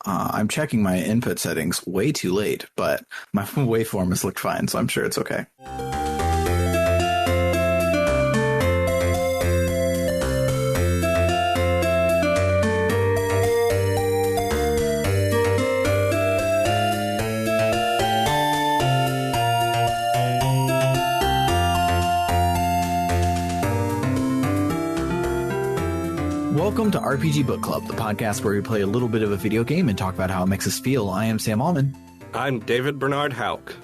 I'm checking my input settings way too late, but my waveform has looked fine, so I'm sure it's okay. Welcome to RPG Book Club, the podcast where we play a little bit of a video game and talk about how it makes us feel. I am Sam Allman. I'm David Bernard Hauk.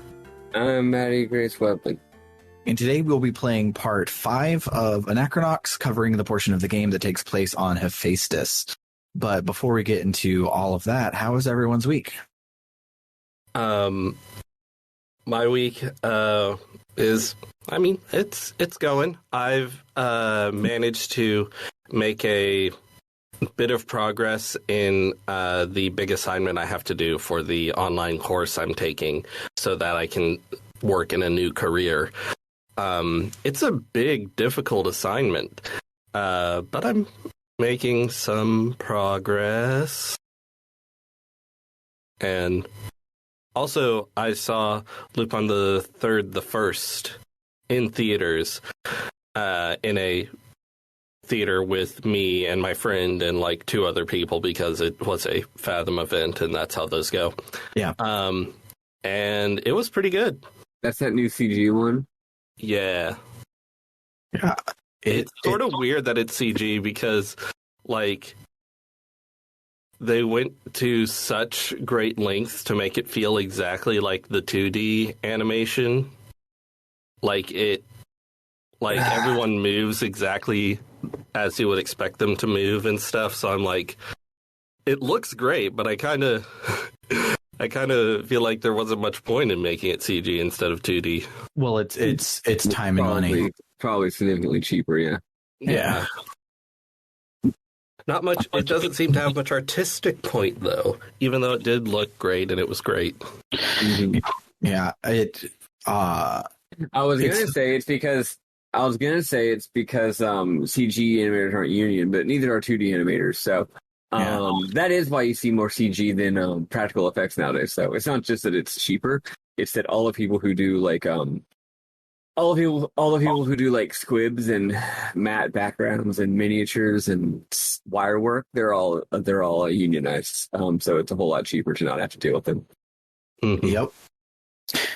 I'm Maddy Grace Webley. And today we'll be playing part 5 of Anachronox, covering the portion of the game that takes place on Hephaestus. But before we get into all of that, how was everyone's week? My week is, it's going. I've managed to make a bit of progress in the big assignment I have to do for the online course I'm taking so that I can work in a new career. It's a big, difficult assignment, but I'm making some progress. And also, I saw Lupin the Third, the First in theaters, in a theater with me and my friend and like 2 other people because it was a Fathom event and that's how those go. Yeah. And it was pretty good. That's that new CG one? Yeah. Yeah. It's sort of weird that it's CG because, like, they went to such great lengths to make it feel exactly like the 2D animation. Everyone moves exactly as you would expect them to move and stuff. So I'm like, it looks great, but I kind of feel like there wasn't much point in making it CG instead of 2D. Well, it's time and money. Probably significantly cheaper, yeah. Yeah. Not much. It doesn't seem to have much artistic point, though, even though it did look great and it was great. Mm-hmm. Yeah, I was gonna say it's because CG animators aren't union, but neither are 2D animators. So that is why you see more CG than practical effects nowadays. So it's not just that it's cheaper; it's that all the people who do like all the people who do like squibs and matte backgrounds and miniatures and wire work, they're all unionized. So it's a whole lot cheaper to not have to deal with them. Mm-hmm. Yep.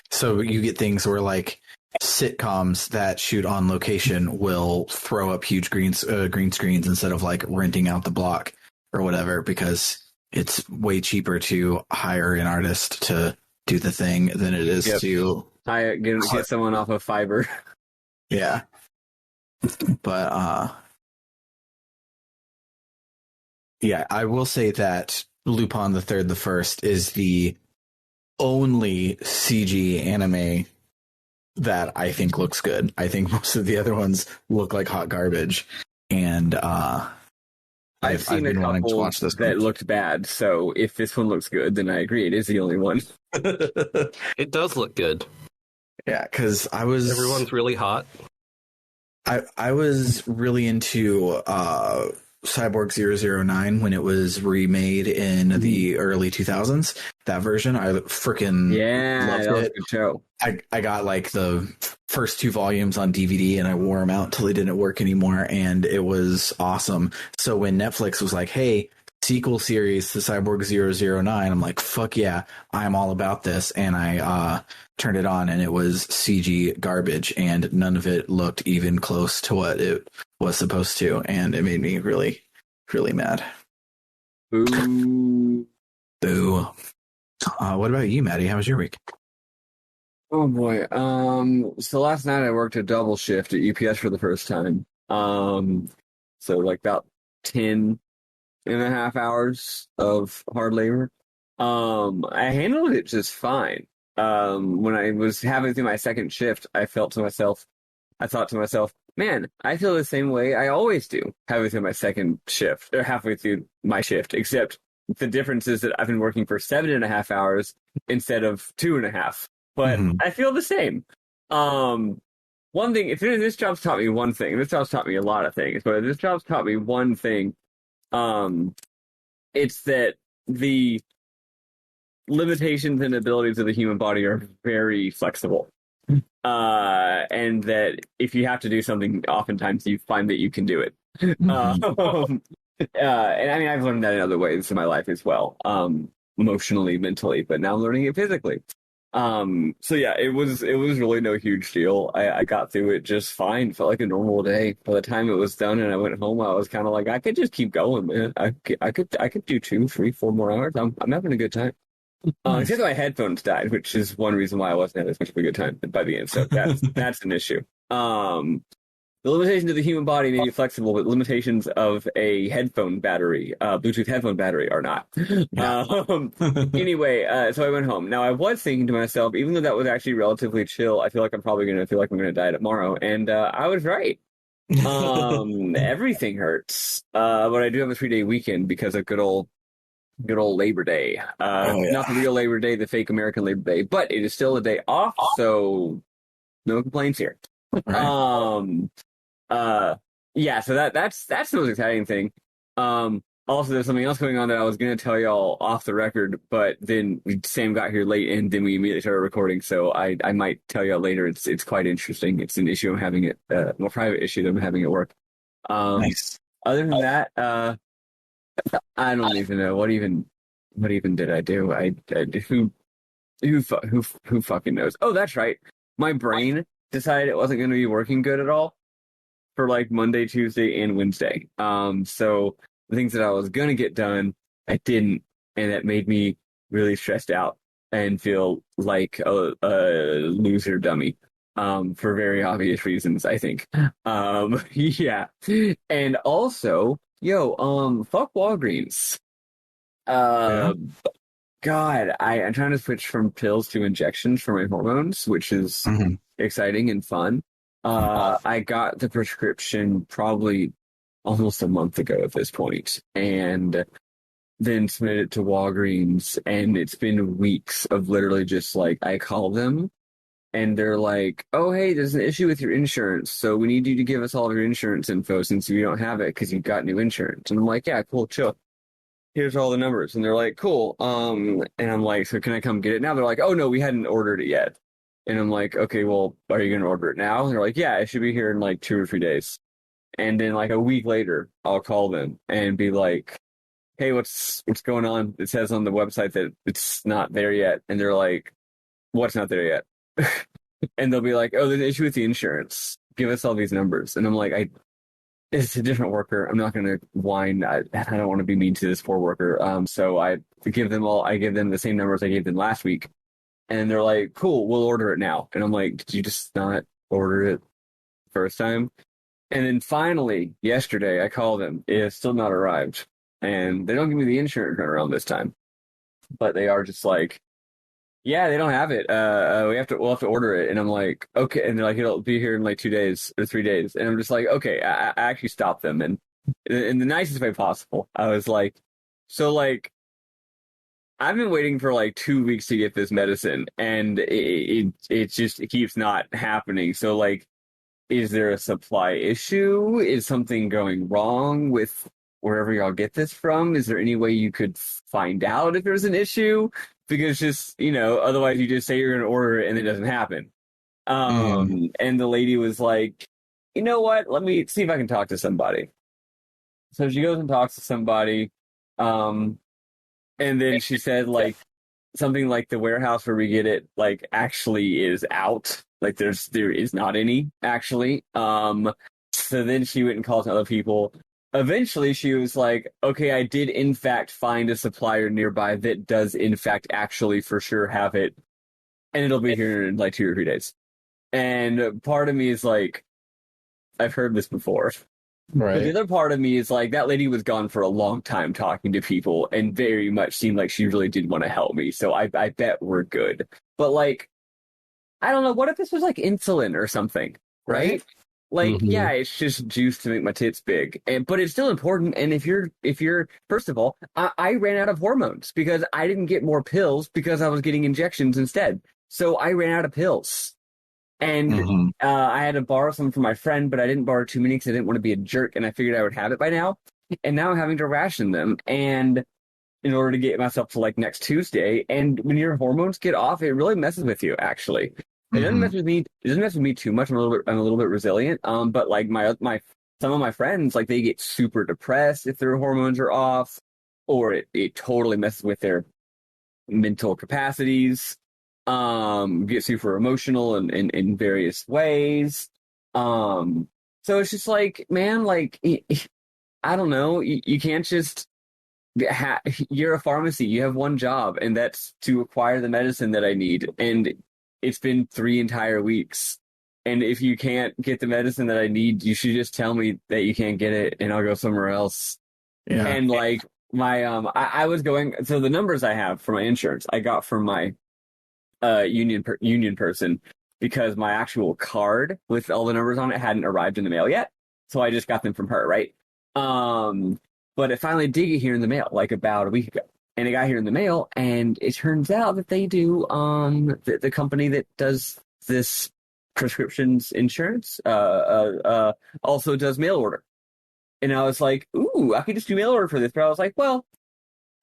So you get things where like sitcoms that shoot on location will throw up huge green screens instead of like renting out the block or whatever, because it's way cheaper to hire an artist to do the thing than it is to get someone off of Fiverr. Yeah. But yeah, I will say that Lupin the Third, the First is the only CG anime that I think looks good. I think most of the other ones look like hot garbage, and I've seen been a wanting to couple watch this that looked bad. So if this one looks good, then I agree. It is the only one. It does look good. Yeah, because everyone's really hot. I was really into Cyborg 009 when it was remade in the early 2000s. That version, I freaking loved it. Good show. I got like the first 2 volumes on DVD and I wore them out until they didn't work anymore, and it was awesome. So when Netflix was like, hey, sequel series to Cyborg 009, I'm like, fuck yeah, I'm all about this. And I turned it on and it was CG garbage and none of it looked even close to what it was supposed to, and it made me really, really mad. Boo. Boo. What about you, Maddy? How was your week? Oh boy. So last night I worked a double shift at UPS for the first time. So like about 10 and a half hours of hard labor. I handled it just fine. When I was having through my second shift, I thought to myself, man, I feel the same way I always do halfway through my second shift, or halfway through my shift, except the difference is that I've been working for 7.5 hours instead of 2.5. But I feel the same. One thing, if this job's taught me one thing, this job's taught me a lot of things, but this job's taught me one thing, it's that the limitations and abilities of the human body are very flexible. And that if you have to do something, oftentimes you find that you can do it. And I mean, I've learned that in other ways in my life as well, emotionally, mentally, but now I'm learning it physically. So yeah, it was really no huge deal. I got through it just fine. Felt like a normal day. By the time it was done and I went home, I was kind of like, I could just keep going, man. I could do 2, 3, 4 more hours. I'm having a good time. Except my headphones died, which is one reason why I wasn't having as much of a good time by the end. So that's an issue. The limitations of the human body may be flexible, but limitations of a headphone battery, Bluetooth headphone battery, are not. Yeah. Anyway, so I went home. Now I was thinking to myself, even though that was actually relatively chill, I feel like I'm gonna die tomorrow, and I was right. Everything hurts, but I do have a 3-day weekend because of good old Labor Day. Not the real Labor Day, the fake American Labor Day, but it is still a day off, so no complaints here. Right. Yeah, so that's the most exciting thing. Also, there's something else going on that I was going to tell y'all off the record, but then Sam got here late and then we immediately started recording, so I might tell y'all later. It's quite interesting. It's an issue I'm having it, more private issue that I'm having at work. Nice. Other than that, I don't even know what even did I do. Who fucking knows? Oh, that's right. My brain decided it wasn't going to be working good at all for like Monday, Tuesday, and Wednesday. So the things that I was going to get done, I didn't, and that made me really stressed out and feel like a loser dummy. For very obvious reasons, I think. Yeah. And also, fuck Walgreens. Yeah. God, I'm trying to switch from pills to injections for my hormones, which is exciting and fun. I got the prescription probably almost a month ago at this point, and then submitted it to Walgreens, and it's been weeks of literally just like, I call them, and they're like, oh, hey, there's an issue with your insurance, so we need you to give us all of your insurance info since you don't have it because you've got new insurance. And I'm like, yeah, cool, chill. Here's all the numbers. And they're like, cool. And I'm like, so can I come get it now? They're like, oh, no, we hadn't ordered it yet. And I'm like, okay, well, are you going to order it now? And they're like, yeah, it should be here in like 2 or 3 days. And then like a week later, I'll call them and be like, hey, what's going on? It says on the website that it's not there yet. And they're like, what's not there yet? And they'll be like, oh, there's an issue with the insurance. Give us all these numbers. And I'm like, it's a different worker. I'm not going to whine. I don't want to be mean to this poor worker. So I give them the same numbers I gave them last week. And they're like, cool, we'll order it now. And I'm like, did you just not order it first time? And then finally, yesterday, I called them. It has still not arrived. And they don't give me the insurance runaround this time. But they are just like, yeah, they don't have it. We'll have to order it. And I'm like, okay. And they're like, it'll be here in like 2 days or 3 days. And I'm just like, okay. I actually stopped them, and in the nicest way possible. I was like, so like, I've been waiting for like 2 weeks to get this medicine, and it keeps not happening. So like, is there a supply issue? Is something going wrong with wherever y'all get this from? Is there any way you could find out if there's an issue? Because just, otherwise you just say you're going to order it and it doesn't happen. And the lady was like, you know what? Let me see if I can talk to somebody. So she goes and talks to somebody. And then she said like something like the warehouse where we get it like actually is out. Like there is not any actually. So then she went and called some other people. Eventually, she was like, okay, I did in fact find a supplier nearby that does in fact actually for sure have it. And it'll be here in like 2 or 3 days. And part of me is like, I've heard this before. Right. But the other part of me is like, that lady was gone for a long time talking to people and very much seemed like she really did want to help me. So I bet we're good. But like, I don't know, what if this was like insulin or something, right? Like, yeah, it's just juice to make my tits big, but it's still important. And if you're, first of all, I ran out of hormones because I didn't get more pills because I was getting injections instead. So I ran out of pills, and I had to borrow some from my friend, but I didn't borrow too many because I didn't want to be a jerk, and I figured I would have it by now. And now I'm having to ration them, and in order to get myself to like next Tuesday. And when your hormones get off, it really messes with you. Actually, it doesn't mess with me. It doesn't mess with me too much. I'm a little bit resilient. But like my some of my friends, like they get super depressed if their hormones are off, or it totally messes with their mental capacities. Get super emotional in various ways. So it's just like, man, like I don't know. You can't just. You're a pharmacy. You have one job, and that's to acquire the medicine that I need. And it's been 3 entire weeks. And if you can't get the medicine that I need, you should just tell me that you can't get it, and I'll go somewhere else. Yeah. And like my I was going. So the numbers I have for my insurance, I got from my union person, because my actual card with all the numbers on it hadn't arrived in the mail yet. So I just got them from her, right? But it finally did get here in the mail, like about a week ago. And it got here in the mail, and it turns out that they do, the company that does this prescriptions insurance, also does mail order. And I was like, ooh, I could just do mail order for this. But I was like, well,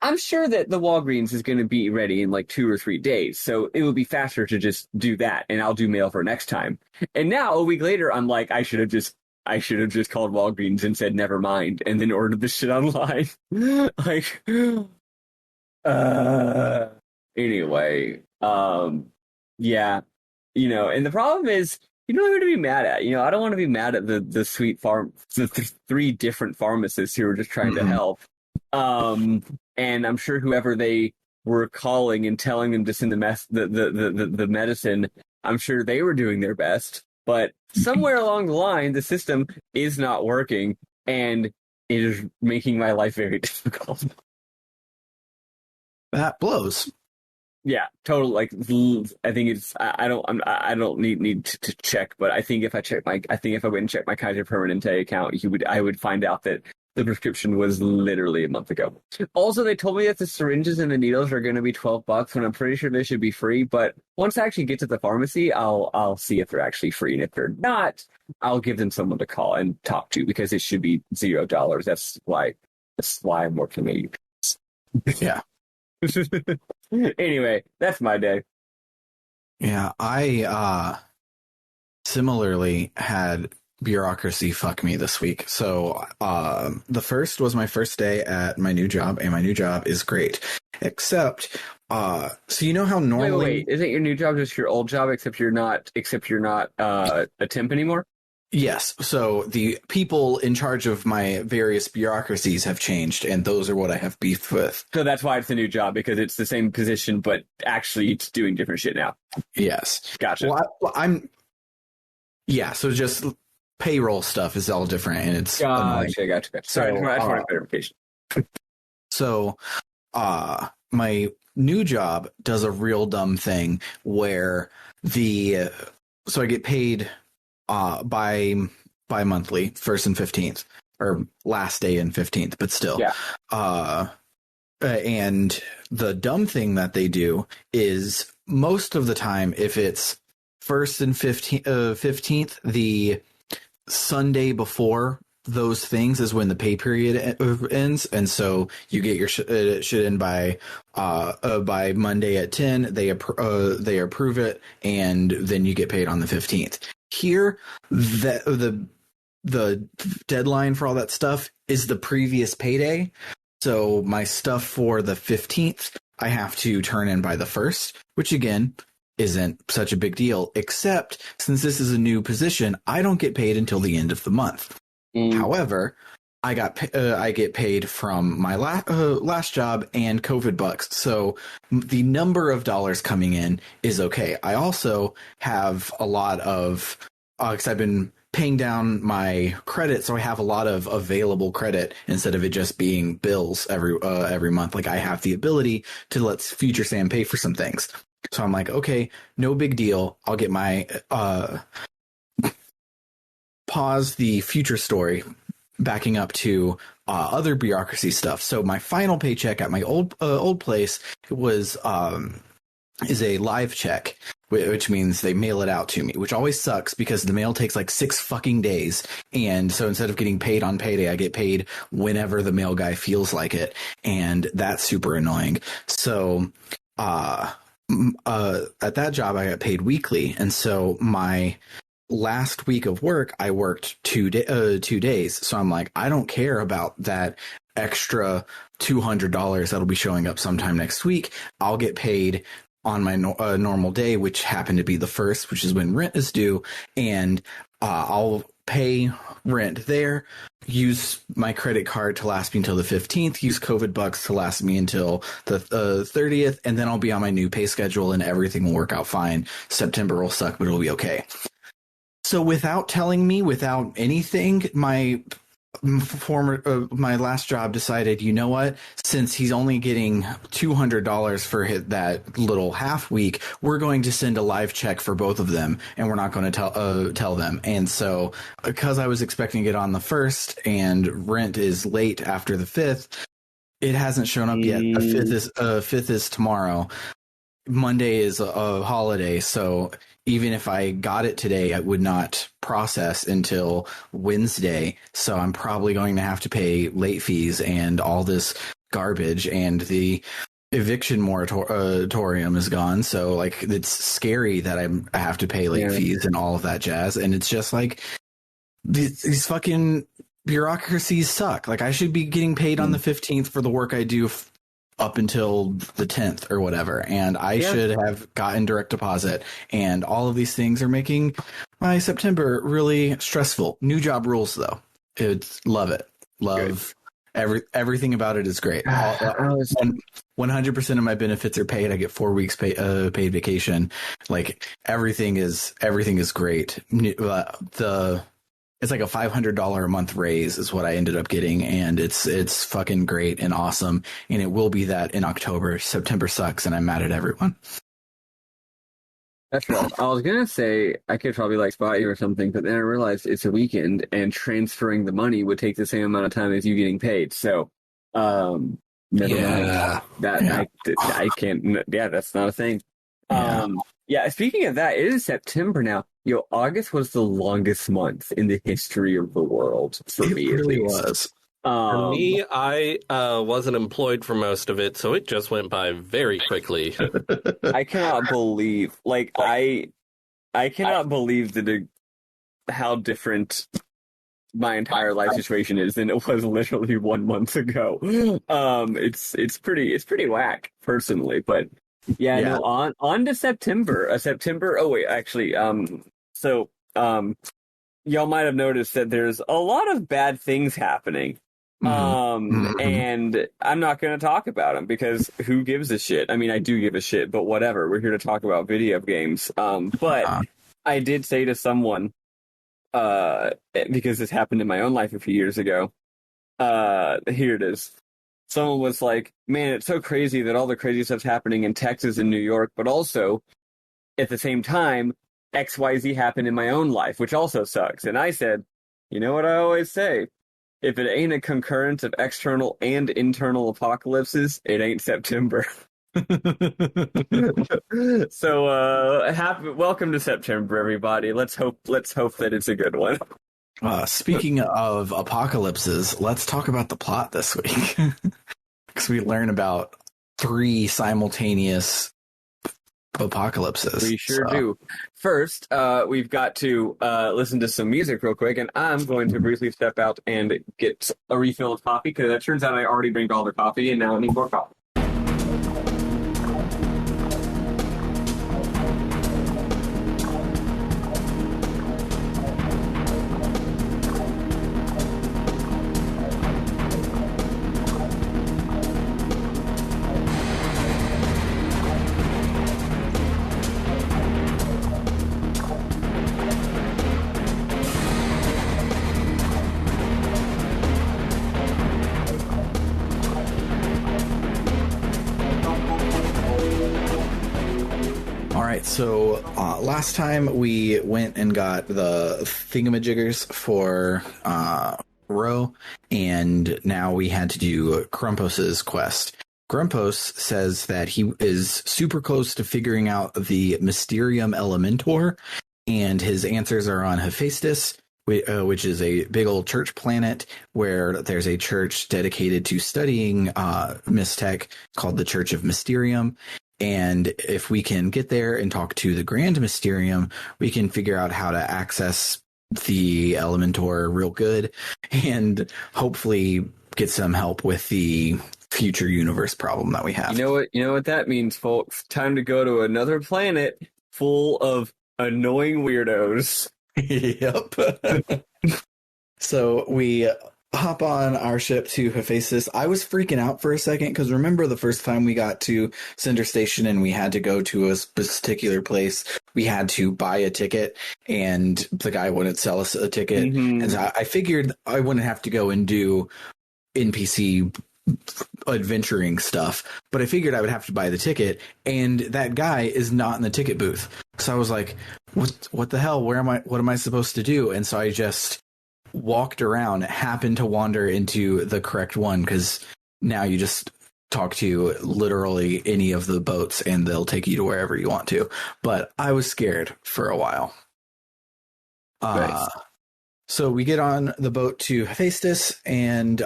I'm sure that the Walgreens is going to be ready in like 2 or 3 days. So it would be faster to just do that, and I'll do mail for next time. And now, a week later, I'm like, I should have just called Walgreens and said never mind, and then ordered this shit online. Like, anyway, yeah, and the problem is, you don't know who to be mad at. I don't want to be mad at the sweet the 3 different pharmacists who were just trying to help. And I'm sure whoever they were calling and telling them to send the medicine, I'm sure they were doing their best. But somewhere along the line, the system is not working, and it is making my life very difficult. That blows. Yeah, total. Like, I think it's. I don't need to check, but I think if I went and checked my Kaiser Permanente account, I would find out that the prescription was literally a month ago. Also, they told me that the syringes and the needles are going to be $12, when I'm pretty sure they should be free. But once I actually get to the pharmacy, I'll see if they're actually free, and if they're not, I'll give them someone to call and talk to, because it should be $0. That's why I'm working at UPS. Yeah. Anyway, that's my day. Yeah, I similarly had bureaucracy fuck me this week. So the first was my first day at my new job, and my new job is great. Except so you know how normally wait, isn't your new job just your old job, except you're not a temp anymore? Yes. So the people in charge of my various bureaucracies have changed, and those are what I have beef with. So that's why it's a new job, because it's the same position, but actually it's doing different shit now. Yes. Gotcha. Well, so just payroll stuff is all different, and it's gotcha. Sorry, I just wanted clarification. So my new job does a real dumb thing where so I get paid bi-monthly, 1st and 15th, or last day and 15th, but still. Yeah. And the dumb thing that they do is, most of the time, if it's 1st and 15th, the Sunday before those things is when the pay period ends, and so you get your shit in by Monday at 10. They approve it, and then you get paid on the 15th. Here, the deadline for all that stuff is the previous payday. So my stuff for the 15th, I have to turn in by the 1st, which again isn't such a big deal, except since this is a new position, I don't get paid until the end of the month. However, I get paid from my last job and COVID bucks, so the number of dollars coming in is okay. I also have a lot of, because I've been paying down my credit, so I have a lot of available credit instead of it just being bills every month. Like, I have the ability to let Future Sam pay for some things. So I'm like, okay, no big deal. I'll get my pause the future story, backing up to other bureaucracy stuff. So my final paycheck at my old place was is a live check, which means they mail it out to me, which always sucks because the mail takes like 6 fucking days. And so instead of getting paid on payday, I get paid whenever the mail guy feels like it. And that's super annoying. So, at that job, I got paid weekly. And so my last week of work, I worked 2 days. So I'm like, I don't care about that extra $200 that'll be showing up sometime next week. I'll get paid on my normal day, which happened to be the 1st, which is when rent is due. And I'll pay rent there, use my credit card to last me until the 15th, use COVID bucks to last me until the 30th, and then I'll be on my new pay schedule and everything will work out fine. September will suck, but it'll be okay. So without telling me, without anything, my last job decided, you know what, since he's only getting $200 for that little half week, we're going to send a live check for both of them, and we're not going to tell them. And so because I was expecting it on the 1st and rent is late after the 5th, it hasn't shown up yet. The 5th is tomorrow. Monday is a holiday, so even if I got it today, I would not process until Wednesday. So I'm probably going to have to pay late fees and all this garbage, and the eviction moratorium is gone. So like, it's scary that I have to pay late fees and all of that jazz. And it's just like, these fucking bureaucracies suck. Like, I should be getting paid on the 15th for the work I do up until the 10th or whatever, and I should have gotten direct deposit, and all of these things are making my September really stressful. New job rules, though. Love it. Love everything about it is great. 100% of my benefits are paid. I get 4 weeks paid vacation. Like, everything is great. It's like a $500 a month raise is what I ended up getting, and it's fucking great and awesome, and it will be that in October. September sucks, and I'm mad at everyone. That's rough. I was gonna say I could probably like spot you or something, but then I realized it's a weekend, and transferring the money would take the same amount of time as you getting paid. So, never mind. I can't. Yeah, that's not a thing. Speaking of that, it is September now. August was the longest month in the history of the world for me. It really was. For me, I wasn't employed for most of it, so it just went by very quickly. I cannot believe, I cannot believe how different my entire life situation is than it was literally 1 month ago. It's pretty whack, personally, but. No, on to September. September. Oh wait, actually, y'all might have noticed that there's a lot of bad things happening. And I'm not going to talk about them because who gives a shit? I mean, I do give a shit, but whatever. We're here to talk about video games. But I did say to someone, because this happened in my own life a few years ago. Here it is. Someone was like, man, it's so crazy that all the crazy stuff's happening in Texas and New York, but also, at the same time, XYZ happened in my own life, which also sucks. And I said, you know what I always say? If it ain't a concurrence of external and internal apocalypses, it ain't September. So, welcome to September, everybody. Let's hope that it's a good one. Speaking of apocalypses, let's talk about the plot this week. Because we learn about 3 simultaneous apocalypses. We sure do. First, we've got to listen to some music real quick, and I'm going to briefly step out and get a refill of coffee, because it turns out I already drank all the coffee, and now I need more coffee. So last time we went and got the thingamajiggers for Row, and now we had to do Krumpos's quest. Grumpos says that he is super close to figuring out the Mysterium Elementor, and his answers are on Hephaestus, which is a big old church planet where there's a church dedicated to studying Mystech called the Church of Mysterium. And if we can get there and talk to the Grand Mysterium, we can figure out how to access the Elementor real good and hopefully get some help with the future universe problem that we have. You know what that means, folks. Time to go to another planet full of annoying weirdos. Yep. So we hop on our ship to Hephaestus. I was freaking out for a second because remember the first time we got to Cinder Station and we had to go to a particular place, we had to buy a ticket and the guy wouldn't sell us a ticket. Mm-hmm. And so I figured I wouldn't have to go and do NPC adventuring stuff, but I figured I would have to buy the ticket, and that guy is not in the ticket booth. So I was like, what the hell? What am I supposed to do? And so I just walked around, happened to wander into the correct one, because now you just talk to literally any of the boats and they'll take you to wherever you want to. But I was scared for a while. Nice. So we get on the boat to Hephaestus, and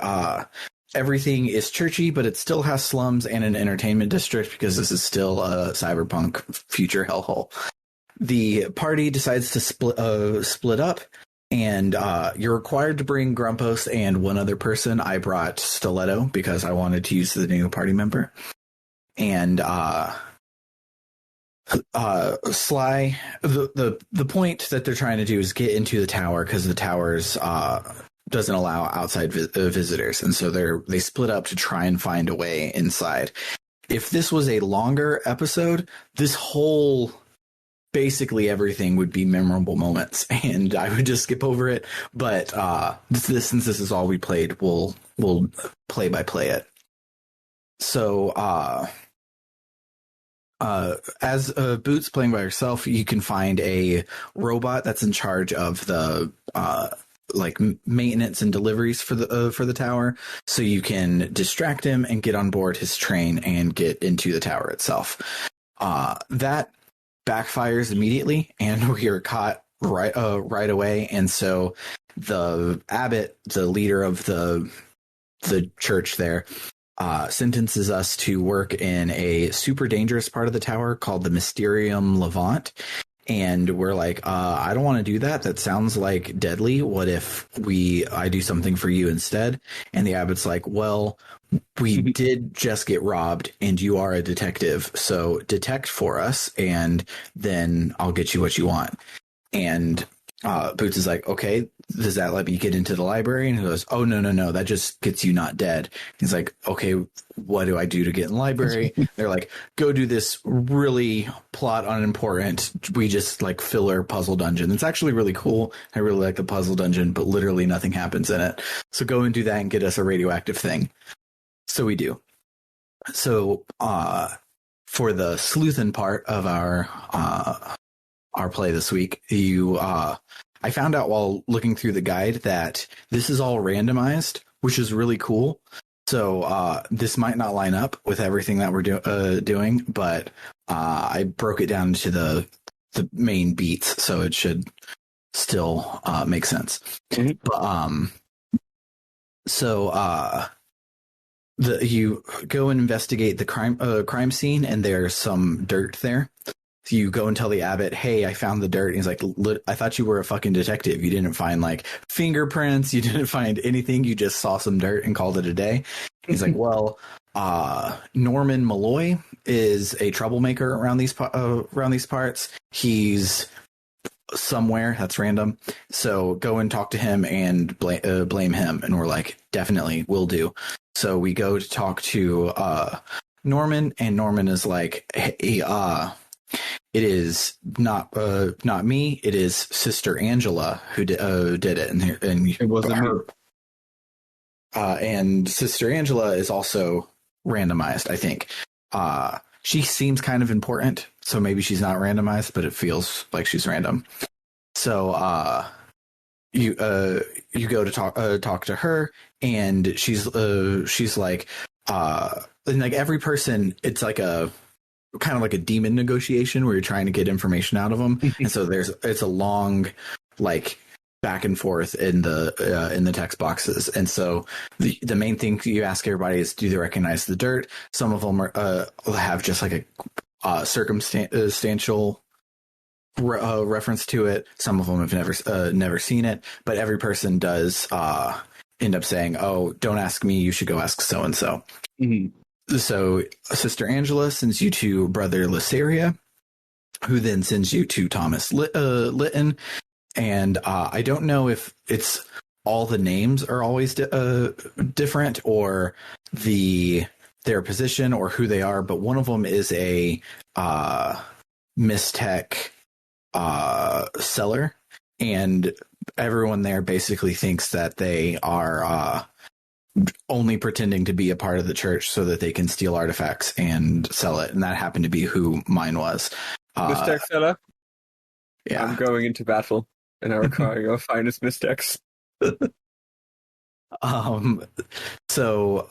everything is churchy, but it still has slums and an entertainment district because this is still a cyberpunk future hellhole. The party decides to split up, and you're required to bring Grumpos and one other person. I brought Stiletto because I wanted to use the new party member. And Sly, the point that they're trying to do is get into the tower because the tower's doesn't allow outside visitors, and so they split up to try and find a way inside. If this was a longer episode, this whole basically everything would be memorable moments, and I would just skip over it. But since this is all we played, we'll play by play it. So as Boots playing by herself, you can find a robot that's in charge of the like maintenance and deliveries for the tower, so you can distract him and get on board his train and get into the tower itself. That backfires immediately, and we are caught right away. And so the abbot, the leader of the church there, sentences us to work in a super dangerous part of the tower called the Mysterium Levant. And we're like, I don't want to do that. That sounds like deadly. What if I do something for you instead? And the abbot's like, well, we did just get robbed and you are a detective. So detect for us and then I'll get you what you want. And Boots is like, okay, does that let me get into the library? And he goes, oh, no, that just gets you not dead. He's like, okay, what do I do to get in the library? They're like, go do this really plot unimportant, we just like filler puzzle dungeon. It's actually really cool. I really like the puzzle dungeon, but literally nothing happens in it. So go and do that and get us a radioactive thing. So we do. So for the Sleuthin part of our play this week, I found out while looking through the guide that this is all randomized, which is really cool. So this might not line up with everything that we're doing, but I broke it down into the main beats, so it should still make sense. Mm-hmm. But you go and investigate the crime scene, and there's some dirt there. You go and tell the abbot, hey, I found the dirt. And he's like, I thought you were a fucking detective. You didn't find like fingerprints. You didn't find anything. You just saw some dirt and called it a day. He's like, well, Norman Malloy is a troublemaker around these parts. He's somewhere that's random. So go and talk to him and blame him. And we're like, definitely will do. So we go to talk to Norman, and Norman is like, hey, it is not me. It is Sister Angela who did it, and it wasn't her. And Sister Angela is also randomized, I think. She seems kind of important, so maybe she's not randomized, but it feels like she's random. So you go to talk to her, and she's like, and like every person, it's like a kind of like a demon negotiation where you're trying to get information out of them. And so it's a long, like, back and forth in the text boxes. And so the main thing you ask everybody is, do they recognize the dirt? Some of them have just like a circumstantial reference to it. Some of them have never seen it, but every person does end up saying, "Oh, don't ask me. You should go ask so and so." So Sister Angela sends you to Brother Lysaria, who then sends you to Thomas Litton. And I don't know if it's all the names are always different, or their position, or who they are. But one of them is a Mystech seller, and everyone there basically thinks that they are only pretending to be a part of the church so that they can steal artifacts and sell it. And that happened to be who mine was. Mystech seller? Yeah. I'm going into battle, and I require your finest Mystecs. So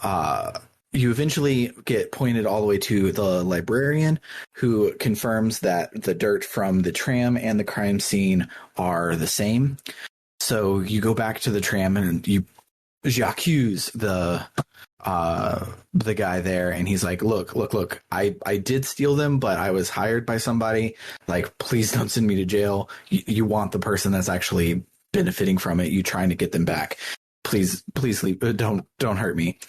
you eventually get pointed all the way to the librarian, who confirms that the dirt from the tram and the crime scene are the same. So you go back to the tram and you accuse the guy there, and he's like, look, I did steal them, but I was hired by somebody. Like, please don't send me to jail. You want the person that's actually benefiting from it. You trying to get them back. Please leave. Don't hurt me.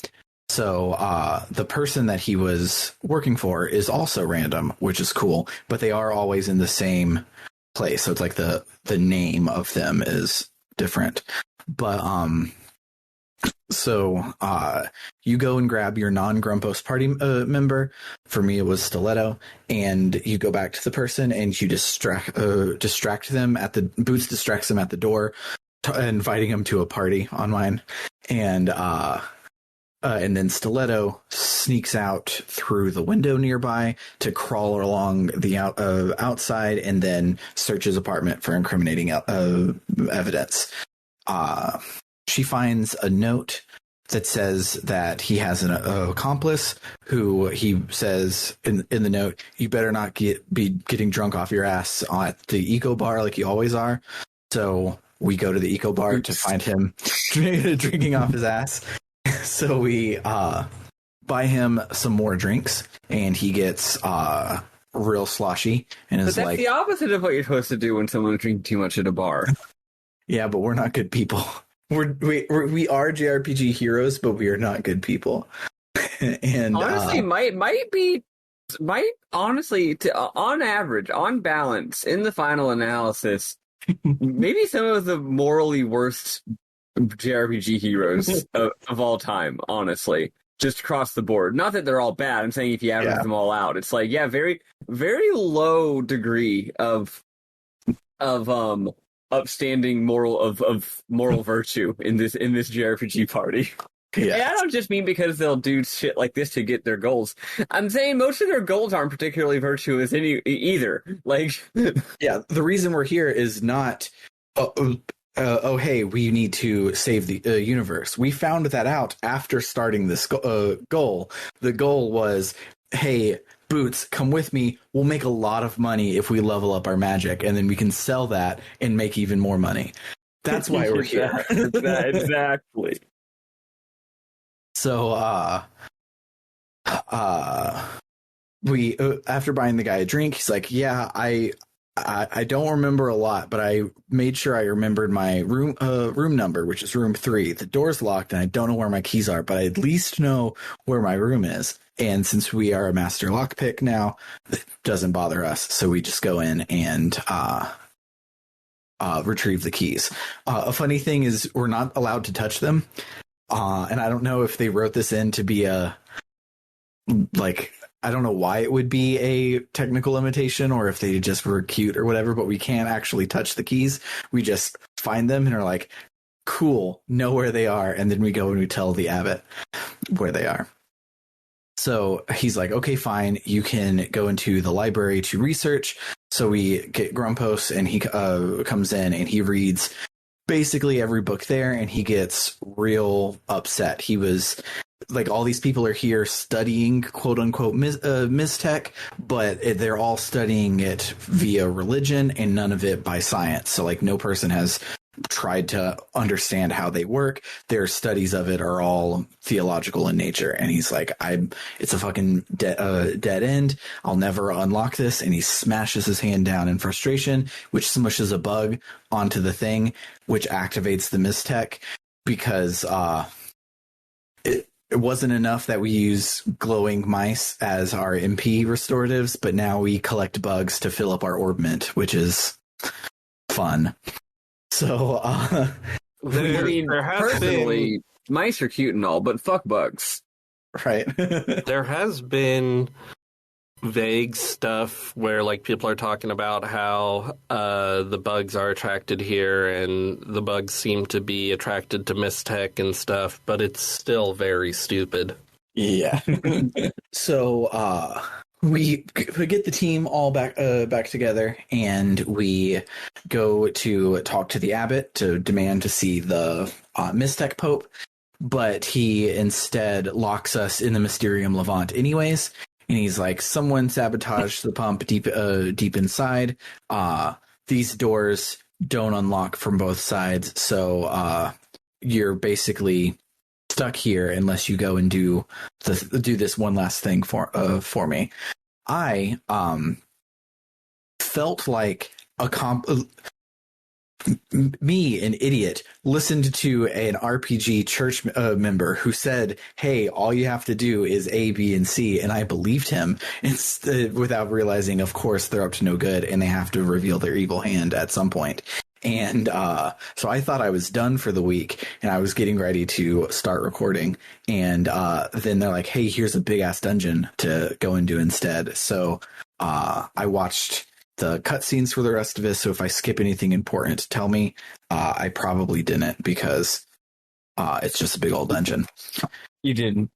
So the person that he was working for is also random, which is cool, but they are always in the same place. So it's like the name of them is different. But so you go and grab your non-Grumpos party member. For me, it was Stiletto, and you go back to the person and you distract them at the Boots distracts them at the door, inviting them to a party on mine, and then Stiletto sneaks out through the window nearby to crawl along the outside, and then search his apartment for incriminating evidence. She finds a note that says that he has an accomplice who he says in the note, you better not be getting drunk off your ass at the eco bar like you always are. So we go to the eco bar to find him drinking off his ass. So we buy him some more drinks, and he gets real sloshy and is But that's the opposite of what you're supposed to do when someone's drinking too much at a bar. Yeah, but we're not good people. We are JRPG heroes, but we are not good people. And honestly, might honestly, on average, on balance, in the final analysis, maybe some of the morally worst JRPG heroes of all time, honestly, just across the board. Not that they're all bad. I'm saying if you average them all out, it's like, very, very low degree of upstanding moral virtue in this JRPG party. Yeah. And I don't just mean because they'll do shit like this to get their goals. I'm saying most of their goals aren't particularly virtuous either. Like, yeah, the reason we're here is not, hey, we need to save the universe. We found that out after starting this goal. The goal was, hey, Boots, come with me. We'll make a lot of money if we level up our magic, and then we can sell that and make even more money. That's why we're here. Exactly. So, we after buying the guy a drink, he's like, "Yeah, I don't remember a lot, but I made sure I remembered my room number, which is room 3. The door's locked, and I don't know where my keys are, but I at least know where my room is. And since we are a master lockpick now, it doesn't bother us. So we just go in and retrieve the keys. A funny thing is we're not allowed to touch them. And I don't know if they wrote this in to be I don't know why it would be a technical limitation, or if they just were cute or whatever, but we can't actually touch the keys. We just find them and are like, cool, know where they are. And then we go and we tell the abbot where they are. So he's like, okay, fine. You can go into the library to research. So we get Grumpos, and he comes in and he reads basically every book there, and he gets real upset. He was like all these people are here studying quote unquote mistech, but they're all studying it via religion and none of it by science. So like no person has tried to understand how they work. Their studies of it are all theological in nature. And he's like, it's a fucking dead end. I'll never unlock this. And he smashes his hand down in frustration, which smushes a bug onto the thing, which activates the mistech because, it wasn't enough that we use glowing mice as our MP restoratives, but now we collect bugs to fill up our orbment, which is fun. So, I mean, personally, mice are cute and all, but fuck bugs. Right. There has been vague stuff where like people are talking about how the bugs are attracted here and the bugs seem to be attracted to mistech and stuff, but it's still very stupid. Yeah. So we get the team all back together and we go to talk to the abbot to demand to see the mistech pope, but he instead locks us in the Mysterium Levant anyways. And he's like, someone sabotaged the pump deep inside. These doors don't unlock from both sides. So you're basically stuck here unless you go and do this one last thing for me. I felt like me, an idiot, listened to an RPG church member who said, hey, all you have to do is A, B, and C. And I believed him without realizing, of course, they're up to no good and they have to reveal their evil hand at some point. And so I thought I was done for the week and I was getting ready to start recording. And then they're like, hey, here's a big ass dungeon to go and do instead. So I watched the cutscenes for the rest of it. So if I skip anything important, tell me. I probably didn't because it's just a big old dungeon. You didn't.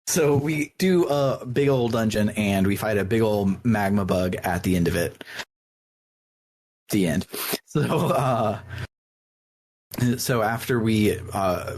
So we do a big old dungeon and we fight a big old magma bug at the end of it. The end. So after we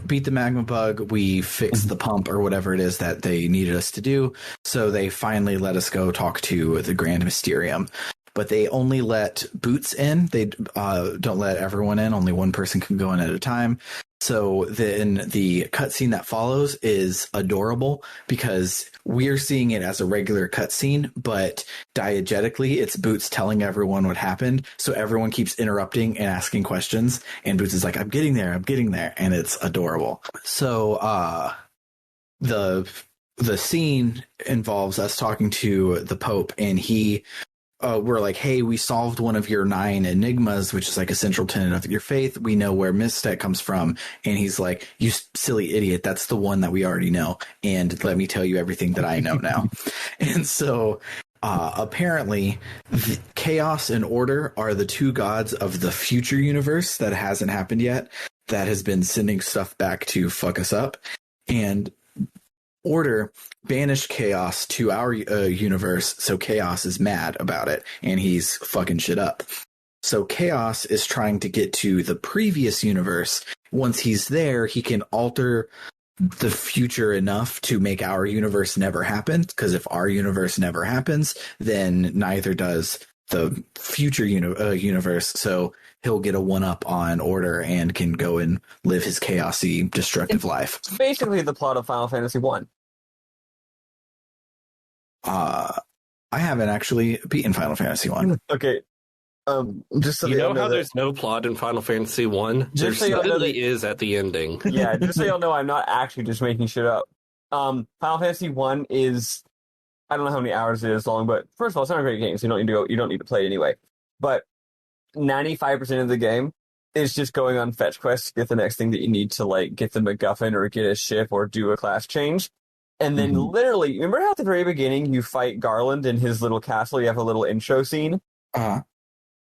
beat the magma bug, we fixed the pump or whatever it is that they needed us to do. So they finally let us go talk to the Grand Mysterium. But they only let boots in. They don't let everyone in. Only one person can go in at a time. So then the cutscene that follows is adorable because we're seeing it as a regular cutscene, but diegetically it's Boots telling everyone what happened. So everyone keeps interrupting and asking questions. And Boots is like, I'm getting there. And it's adorable. So the scene involves us talking to the Pope and we're like, hey, we solved one of your 9 enigmas, which is like a central tenet of your faith. We know where mistech comes from. And he's like, you silly idiot. That's the one that we already know. And let me tell you everything that I know now. And so apparently chaos and order are the two gods of the future universe that hasn't happened yet, that has been sending stuff back to fuck us up. And order banished chaos to our universe, so chaos is mad about it and he's fucking shit up. So chaos is trying to get to the previous universe. Once he's there, he can alter the future enough to make our universe never happen, because if our universe never happens, then neither does the future universe. So he'll get a one-up on order and can go and live his chaosy, destructive life. Basically the plot of Final Fantasy 1. I haven't actually beaten Final Fantasy 1. Okay. Just so you know how there's no plot in Final Fantasy 1? There certainly is at the ending. Yeah, just so y'all know, I'm not actually just making shit up. Final Fantasy 1 is, I don't know how many hours it is long, but first of all, it's not a great game, so you don't need to play it anyway. But 95% of the game is just going on fetch quests to get the next thing that you need to, like, get the MacGuffin or get a ship or do a class change. And then literally, remember how at the very beginning you fight Garland in his little castle? You have a little intro scene? Uh-huh.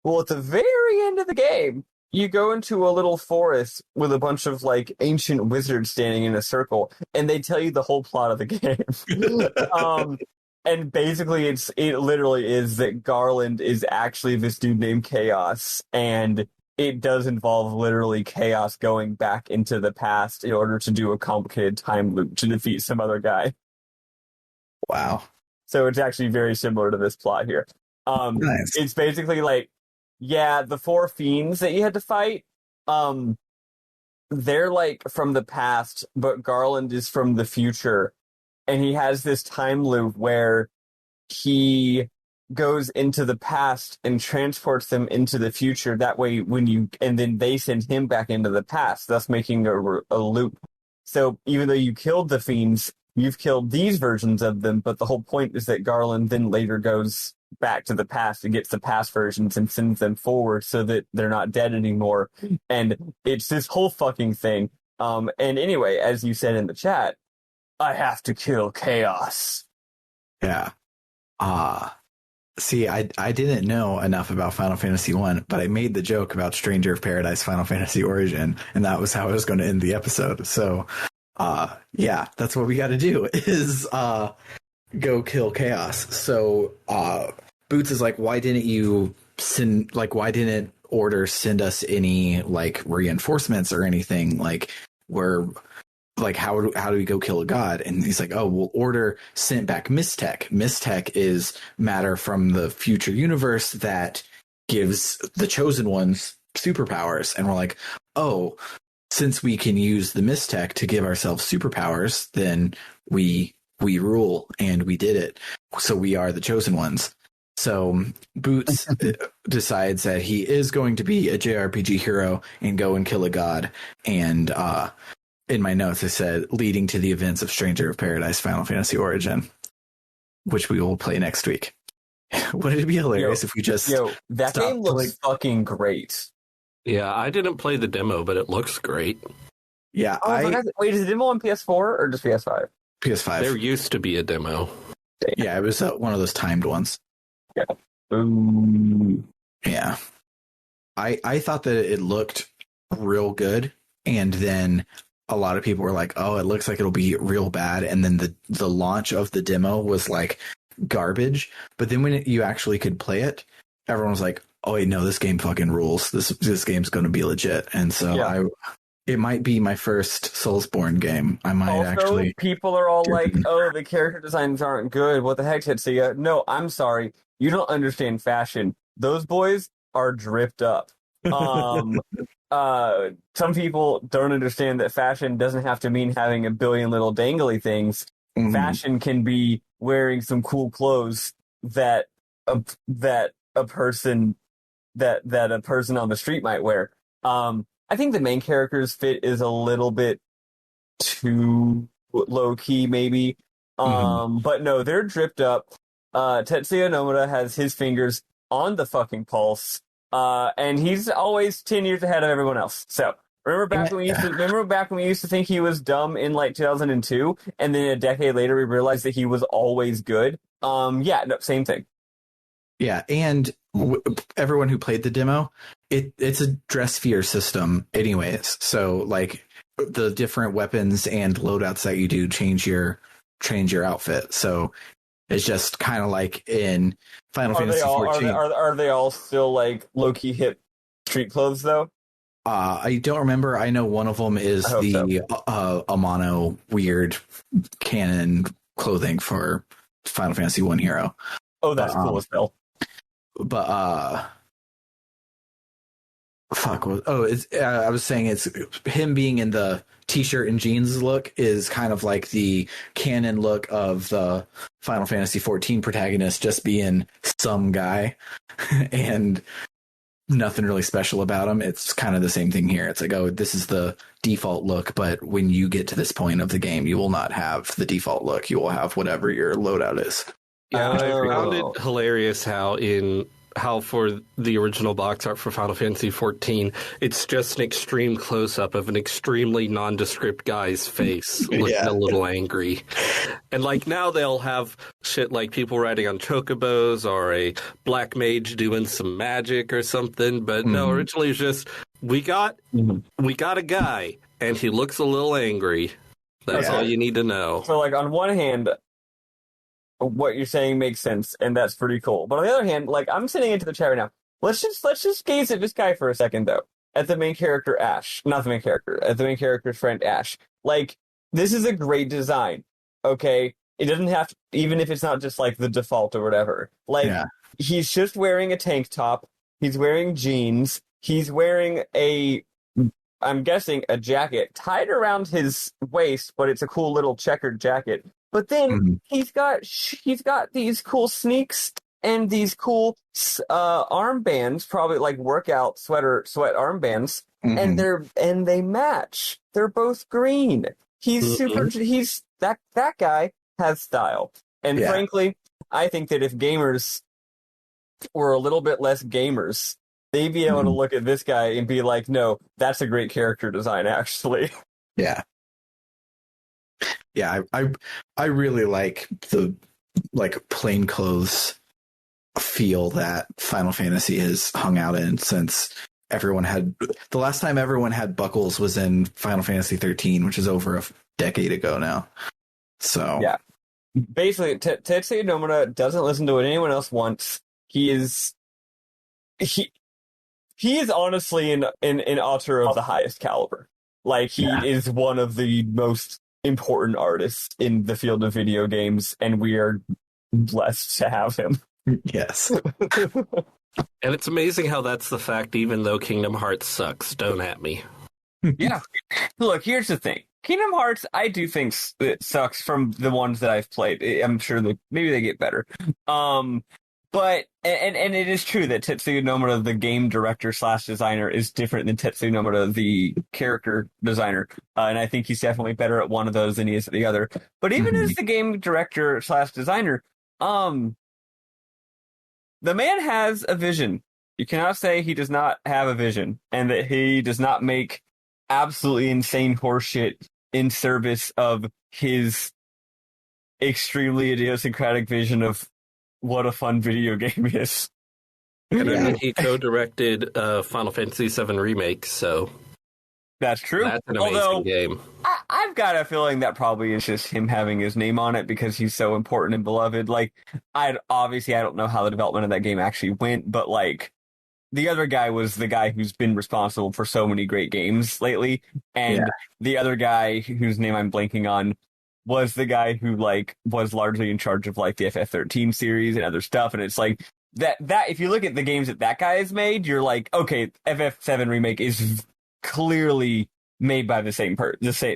Well, at the very end of the game, you go into a little forest with a bunch of, like, ancient wizards standing in a circle, and they tell you the whole plot of the game. And basically, it literally is that Garland is actually this dude named Chaos, and it does involve literally chaos going back into the past in order to do a complicated time loop to defeat some other guy. Wow. So it's actually very similar to this plot here. Nice. It's basically like, yeah, the four fiends that you had to fight, they're like from the past, but Garland is from the future. And he has this time loop where he goes into the past and transports them into the future. That way, and then they send him back into the past, thus making a loop. So even though you killed the fiends, you've killed these versions of them, but the whole point is that Garland then later goes back to the past and gets the past versions and sends them forward so that they're not dead anymore. And it's this whole fucking thing. And anyway, as you said in the chat, I have to kill Chaos. Yeah. See, I didn't know enough about Final Fantasy 1, but I made the joke about Stranger of Paradise Final Fantasy Origin, and that was how I was going to end the episode. So, yeah, that's what we got to do is go kill Chaos. So, Boots is like, why didn't Order send us any like reinforcements or anything? Like, how do we go kill a god? And he's like, oh, well, Order sent back Mistech. Mistech is matter from the future universe that gives the chosen ones superpowers. And we're like, oh, since we can use the Mistech to give ourselves superpowers, then we rule, and we did it. So we are the chosen ones. So Boots decides that he is going to be a JRPG hero and go and kill a god. And in my notes, I said, leading to the events of Stranger of Paradise Final Fantasy Origin, which we will play next week. Wouldn't it be hilarious if we just... that game looks fucking great. Yeah, I didn't play the demo, but it looks great. Yeah, wait, is the demo on PS4 or just PS5? PS5. There used to be a demo. Yeah, it was one of those timed ones. Yeah. Yeah. I thought that it looked real good, and then a lot of people were like, oh, it looks like it'll be real bad, and then the launch of the demo was like garbage. But then when you actually could play it, everyone was like, oh wait, no, this game fucking rules. This game's going to be legit. And so it might be my first Soulsborne game. I might actually... people are all like, oh, the character designs aren't good. What the heck, Tetsuya? No, I'm sorry. You don't understand fashion. Those boys are dripped up. Some people don't understand that fashion doesn't have to mean having a billion little dangly things. Mm-hmm. Fashion can be wearing some cool clothes that a person on the street might wear. I think the main character's fit is a little bit too low key, maybe. But no, they're dripped up. Tetsuya Nomura has his fingers on the fucking pulse. And he's always 10 years ahead of everyone else. So remember back when we used to think he was dumb in like 2002, and then a decade later we realized that he was always good. Same thing. Yeah, and everyone who played the demo, it's a dress sphere system anyways. So like the different weapons and loadouts that you do change your outfit. So it's just kind of like in Final Fantasy 14. Are they all still like low-key hip street clothes though? I don't remember. I know one of them is Amano weird canon clothing for Final Fantasy 1 hero. Oh, that's cool as hell. But I was saying it's him being in the t-shirt and jeans look is kind of like the canon look of the Final Fantasy 14 protagonist, just being some guy and nothing really special about him. It's kind of the same thing here. It's like, oh, this is the default look, but when you get to this point of the game, you will not have the default look. You will have whatever your loadout is. Yeah, I found it hilarious how for the original box art for Final Fantasy XIV, it's just an extreme close-up of an extremely nondescript guy's face looking a little angry. And like now they'll have shit like people riding on chocobos or a black mage doing some magic or something. But no, originally it's just, we got a guy and he looks a little angry. That's all you need to know. So like on one hand, what you're saying makes sense, and that's pretty cool. But on the other hand, like I'm sitting into the chat right now, let's just gaze at this guy for a second though. At the main character Ash, not the main character, at the main character's friend Ash. Like, this is a great design. Okay, it doesn't have to, even if it's not just like the default or whatever. Like, he's just wearing a tank top. He's wearing jeans. He's wearing I'm guessing a jacket tied around his waist, but it's a cool little checkered jacket. But then he's got these cool sneaks and these cool armbands, probably like workout sweat armbands, and they match. They're both green. He's that guy has style. And frankly, I think that if gamers were a little bit less gamers, they'd be able to look at this guy and be like, no, that's a great character design, actually. Yeah. Yeah, I really like the plain clothes feel that Final Fantasy has hung out in since the last time everyone had buckles was in Final Fantasy 13, which is over a decade ago now. So yeah, basically, Tetsuya Nomura doesn't listen to what anyone else wants. He is honestly an author of the highest caliber. Like, he is one of the most important artists in the field of video games, and we are blessed to have him. Yes. And it's amazing how that's the fact, even though Kingdom Hearts sucks. Don't at me. Yeah. Look, here's the thing. Kingdom Hearts, I do think it sucks from the ones that I've played. I'm sure that maybe they get better. But and it is true that Tetsuya Nomura, the game director / designer, is different than Tetsuya Nomura, the character designer. And I think he's definitely better at one of those than he is at the other. But even as the game director / designer, the man has a vision. You cannot say he does not have a vision, and that he does not make absolutely insane horseshit in service of his extremely idiosyncratic vision of what a fun video game is. And I mean, he co-directed Final Fantasy VII Remake, so that's true. That's an amazing game. I've got a feeling that probably is just him having his name on it because he's so important and beloved. Like, I don't know how the development of that game actually went, but like, the other guy was the guy who's been responsible for so many great games lately, and the other guy whose name I'm blanking on was the guy who like was largely in charge of like the FF13 series and other stuff. And it's like that if you look at the games that guy has made, you're like, okay, FF7 Remake is clearly made by the same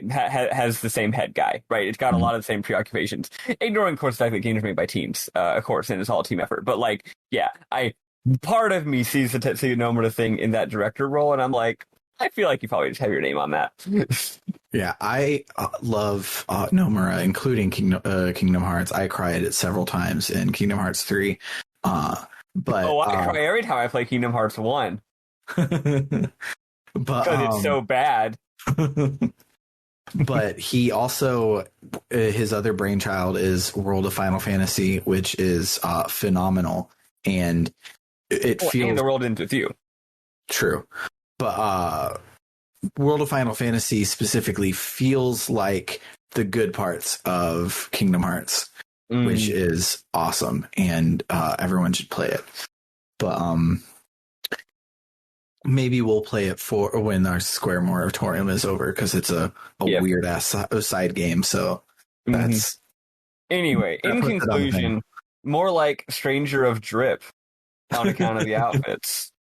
has the same head guy, right? It's got a lot of the same preoccupations, ignoring of course the fact that games are made by teams, of course, and it's all a team effort. But like, yeah, part of me sees the Tetsuya Nomura thing in that director role, and I'm like, I feel like you probably just have your name on that. Yeah, I love Nomura, including Kingdom Hearts. I cried it several times in Kingdom Hearts 3. But I cry every time I play Kingdom Hearts 1. But because it's so bad. But he also, his other brainchild is World of Final Fantasy, which is phenomenal, and it feels and the world ends with you. True, but World of Final Fantasy specifically feels like the good parts of Kingdom Hearts, which is awesome, and everyone should play it. But maybe we'll play it for when our Square moratorium is over, because it's a weird ass side game. So that's anyway. In conclusion, more like Stranger of Drip on account of the outfits.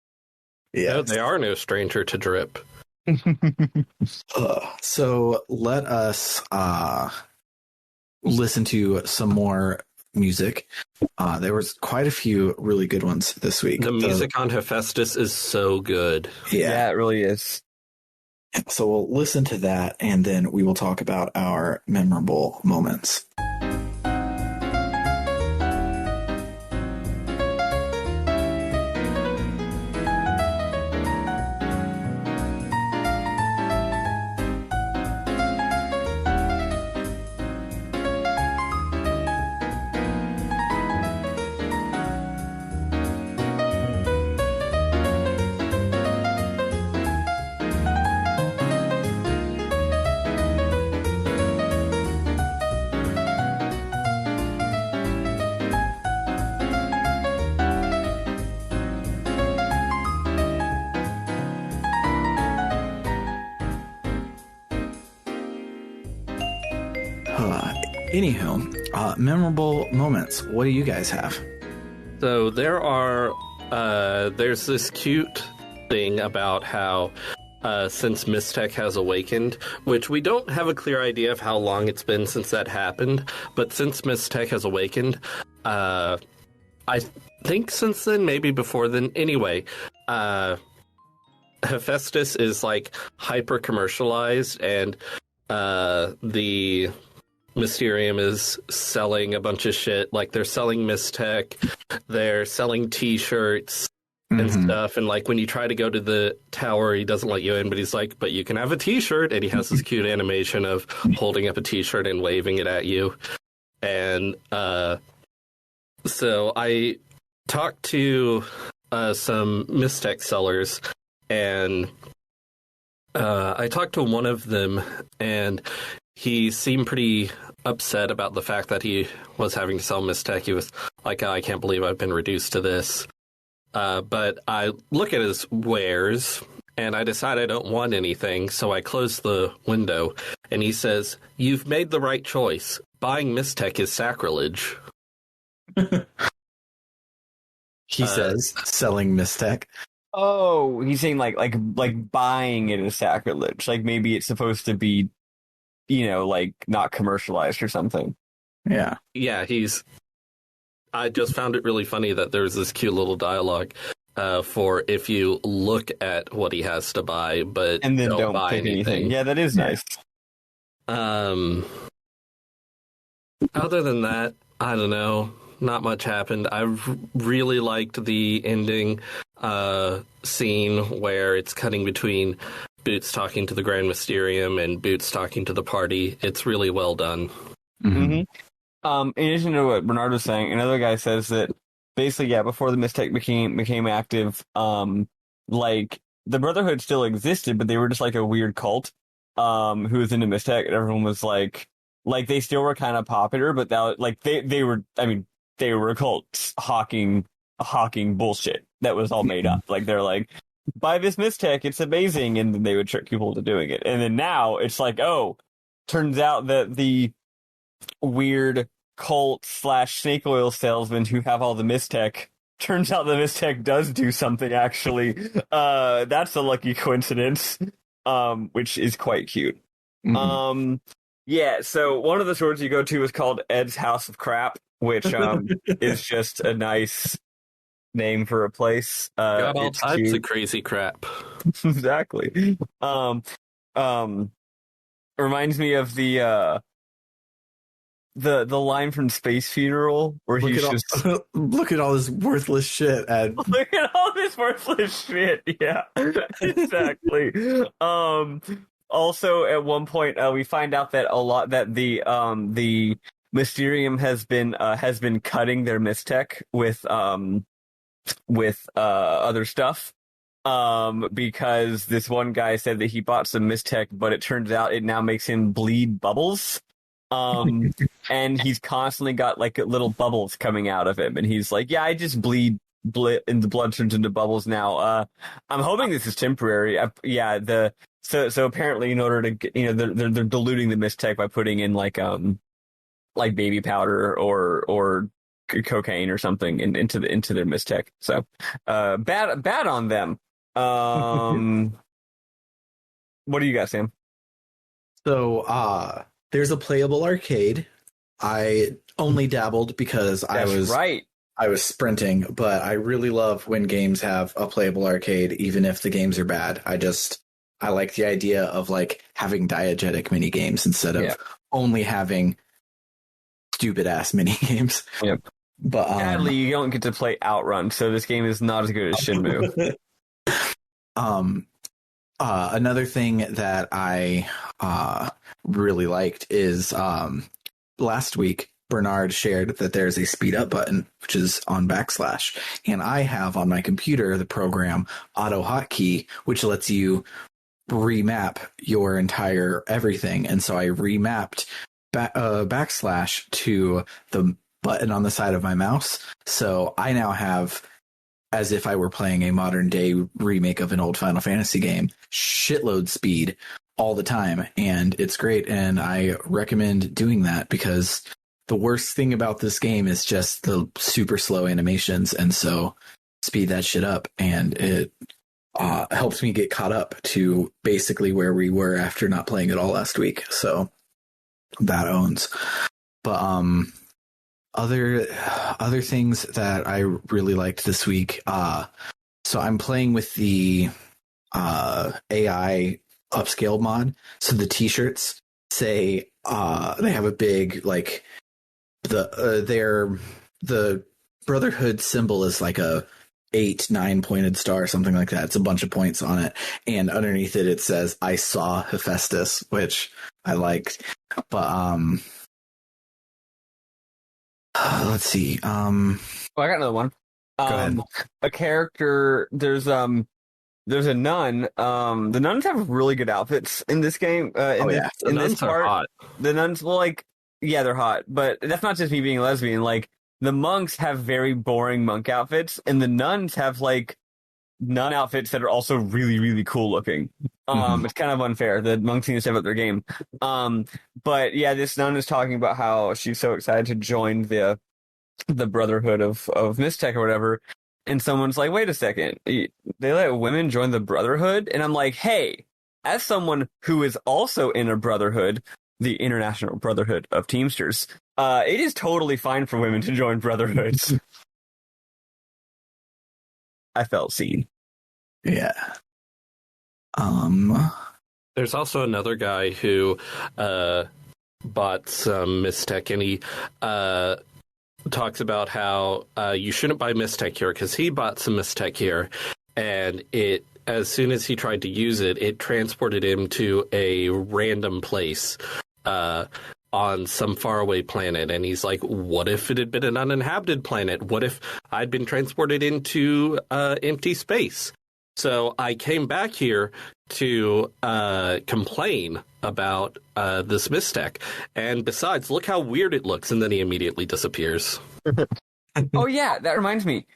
Yeah, no, they are no stranger to drip. So let us listen to some more music. There was quite a few really good ones this week. The music on Hephaestus is so good. Yeah, it really is. So we'll listen to that, and then we will talk about our memorable moments. Anywho, memorable moments. What do you guys have? So there's this cute thing about how since Mystech has awakened, which we don't have a clear idea of how long it's been since that happened, but since Mystech has awakened, I think since then, maybe before then, anyway, Hephaestus is like hyper commercialized, and the Mysterium is selling a bunch of shit. Like, they're selling Mystech, they're selling t-shirts and stuff, and like when you try to go to the tower, he doesn't let you in, but he's like, but you can have a t-shirt, and he has this cute animation of holding up a t-shirt and waving it at you. And so I talked to some Mystech sellers, and I talked to one of them, and he seemed pretty upset about the fact that he was having to sell Mystech. He was like, I can't believe I've been reduced to this. But I look at his wares, and I decide I don't want anything, so I close the window, and he says, "You've made the right choice. Buying Mystech is sacrilege." He says, selling Mystech. Oh, he's saying like buying it is sacrilege. Like maybe it's supposed to be, like not commercialized or something. Yeah. Yeah, I just found it really funny that there's this cute little dialogue for if you look at what he has to buy, but and then don't buy pick anything. Yeah, that is nice. Other than that, I don't know. Not much happened. I really liked the ending scene where it's cutting between Boots talking to the Grand Mysterium and Boots talking to the party. It's really well done. In addition to what Bernard was saying, another guy says that basically, before the Mystech became active, like the Brotherhood still existed, but they were just like a weird cult who was into Mystech, and everyone was like they still were kind of popular, but that like they were. I mean, they were a cult hawking bullshit that was all made up. Like they're like, buy this Mystech, it's amazing, and then they would trick people into doing it. And then now it's like, oh, turns out that the weird cult / snake oil salesman who have all the Mystech, turns out the Mystech does do something actually. That's a lucky coincidence, which is quite cute. Yeah, so one of the stores you go to is called Ed's House of Crap, which is just a nice name for a place. Got all types of crazy crap. Exactly. Reminds me of the line from Space Funeral where look at all this worthless shit, Ed. Look at all this worthless shit. Yeah, exactly. Also, at one point, we find out that the Mysterium has been cutting their Mystech with other stuff. Because this one guy said that he bought some Mystech, but it turns out it now makes him bleed bubbles. And he's constantly got like little bubbles coming out of him, and he's like, "Yeah, I just bleed, and the blood turns into bubbles now. I'm hoping this is temporary." So apparently, in order to get, they're diluting the Mystech by putting in like baby powder or cocaine or something into their Mystech. So bad on them. What do you got, Sam? So there's a playable arcade. I only dabbled because I was sprinting, but I really love when games have a playable arcade, even if the games are bad. I like the idea of like having diegetic mini games instead of only having stupid ass mini games. Yep. But sadly, you don't get to play Outrun, so this game is not as good as Shenmue. Another thing that I really liked is last week Bernard shared that there's a speed up button, which is on / and I have on my computer the program Auto Hotkey, which lets you remap your entire everything. And so I remapped / to the button on the side of my mouse. So I now have, as if I were playing a modern day remake of an old Final Fantasy game, shitload speed all the time, and it's great. And I recommend doing that because the worst thing about this game is just the super slow animations, and so speed that shit up, and it helps me get caught up to basically where we were after not playing it all last week. So that owns. But other things that I really liked this week. So I'm playing with the AI upscale mod. So the t-shirts say they have a big like the Brotherhood symbol is like a 8-9 pointed star, something like that. It's a bunch of points on it, and underneath it says "I saw Hephaestus," which I liked. But let's see. Well, I got another one. Go ahead. A character. There's a nun. The nuns have really good outfits in this game. The nuns are hot. The nuns, well, like, yeah, they're hot. But that's not just me being a lesbian. Like, the monks have very boring monk outfits, and the nuns have like nun outfits that are also really, really cool looking. It's kind of unfair. The monks need to step up their game. But yeah, this nun is talking about how she's so excited to join the Brotherhood of Mystech or whatever. And someone's like, wait a second, they let women join the Brotherhood? And I'm like, hey, as someone who is also in a brotherhood, the International Brotherhood of Teamsters, it is totally fine for women to join brotherhoods. I felt seen. Yeah. There's also another guy who bought some Mystech, and he talks about how you shouldn't buy Mystech here because he bought some Mystech here, and it, as soon as he tried to use it, it transported him to a random place on some faraway planet. And he's like, what if it had been an uninhabited planet? What if I'd been transported into empty space? So I came back here to complain about this Mystech. And besides, look how weird it looks. And then he immediately disappears. Oh, yeah, that reminds me.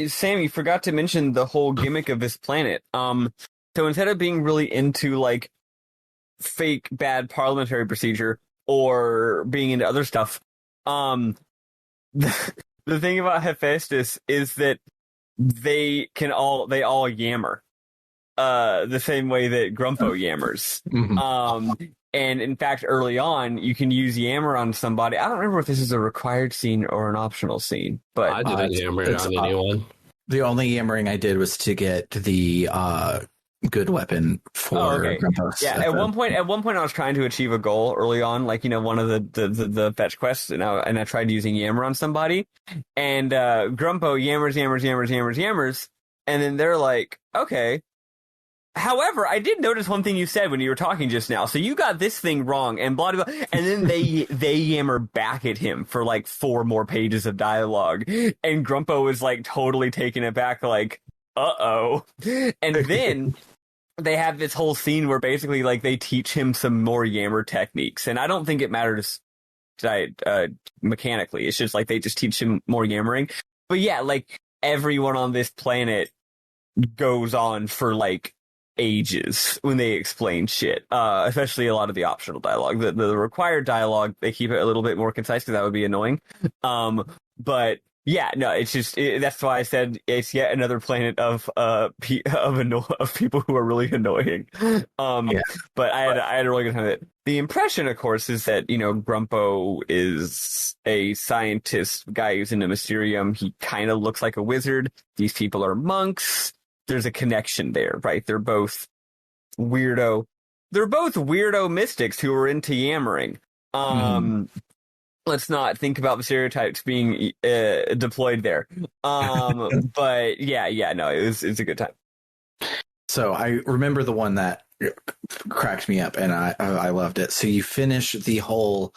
Sam, you forgot to mention the whole gimmick of this planet. So instead of being really into, like, fake bad parliamentary procedure or being into other stuff, the thing about Hephaestus is that they all yammer the same way that Grumpo yammers. And in fact, early on, you can use yammer on somebody. I don't remember if this is a required scene or an optional scene, but I didn't yammer on anyone. The only yammering I did was to get the good weapon for Grumpos. Yeah, at one point I was trying to achieve a goal early on, like, you know, one of the fetch quests, and I tried using yammer on somebody, and Grumpo yammers, and then they're like, okay. However, I did notice one thing you said when you were talking just now. So you got this thing wrong, and blah blah blah, and then they yammer back at him for like 4 more pages of dialogue, and Grumpo is like totally taken aback, like, uh-oh. And then they have this whole scene where basically, like, they teach him some more yammer techniques, and I don't think it matters mechanically. It's just like they just teach him more yammering. But yeah, like, everyone on this planet goes on for like ages when they explain shit, especially a lot of the optional dialogue. The required dialogue, they keep it a little bit more concise because that would be annoying. But yeah, no, it's just that's why I said it's yet another planet of people who are really annoying. But I had a really good time with it. The impression, of course, is that, you know, Grumpo is a scientist guy who's into Mysterium. He kind of looks like a wizard. These people are monks. There's a connection there, right? They're both weirdo mystics who are into yammering. Let's not think about the stereotypes being deployed there. But yeah, no, it's a good time. So I remember the one that cracked me up, and I loved it. So you finish the whole